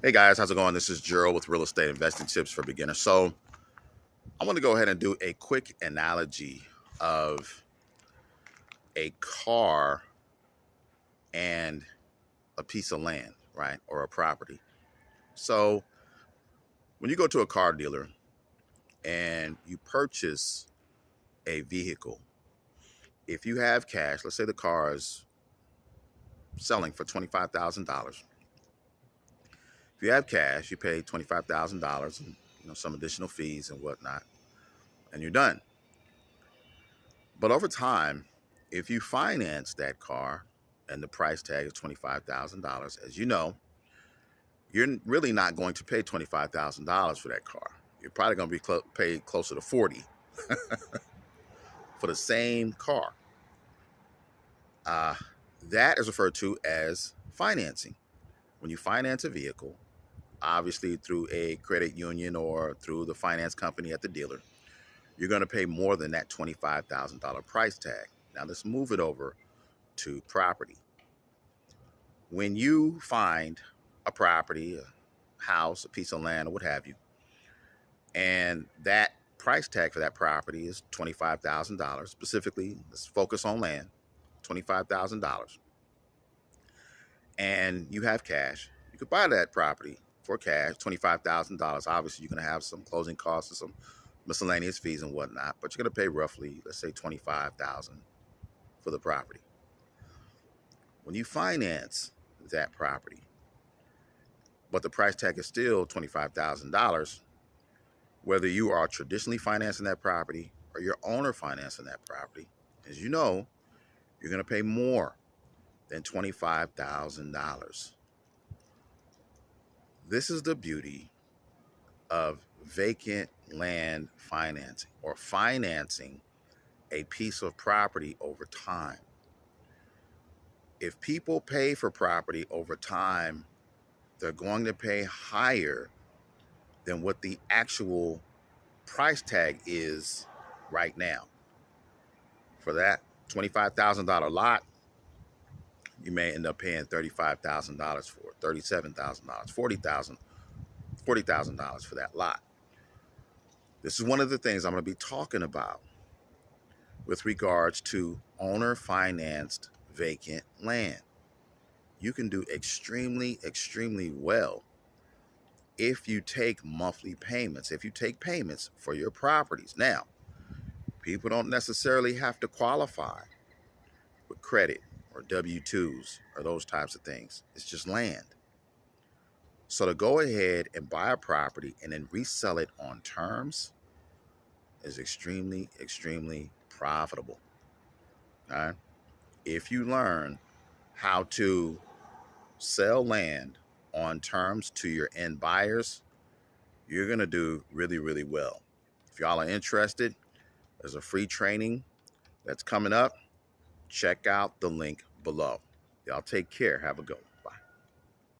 Hey guys, how's it going? This is Gerald with Real Estate Investing Tips for Beginners. So I want to go ahead and do a quick analogy of a car and a piece of land, right? Or a property. So when you go to a car dealer and you purchase a vehicle, if you have cash, let's say the car is selling for $25,000. If you have cash, you pay $25,000 and some additional fees and whatnot, and you're done. But over time, if you finance that car and the price tag is $25,000, as you know, you're really not going to pay $25,000 for that car. You're probably going to be paid closer to 40 for the same car. That is referred to as financing. When you finance a vehicle, obviously through a credit union or through the finance company at the dealer, you're going to pay more than that $25,000 price tag. Now let's move it over to property. When you find a property, a house, a piece of land, or what have you, and that price tag for that property is $25,000, specifically, let's focus on land, $25,000, and you have cash, you could buy that property for cash, $25,000. Obviously, you're going to have some closing costs and some miscellaneous fees and whatnot, but you're going to pay roughly, let's say, $25,000 for the property. When you finance that property, but the price tag is still $25,000, whether you are traditionally financing that property or you're owner financing that property, as you know, you're going to pay more than $25,000. This is the beauty of vacant land financing, or financing a piece of property over time. If people pay for property over time, they're going to pay higher than what the actual price tag is right now. For that $25,000 lot, you may end up paying $35,000 for it, $37,000, $40,000 for that lot. This is one of the things I'm going to be talking about with regards to owner financed vacant land. You can do extremely, extremely well if you take monthly payments, if you take payments for your properties. Now, people don't necessarily have to qualify with credit or W-2s or those types of things. It's just land. So to go ahead and buy a property and then resell it on terms is extremely, extremely profitable. All right? If you learn how to sell land on terms to your end buyers, you're going to do really, really well. If y'all are interested, there's a free training that's coming up. Check out the link below. Y'all take care. Have a good one.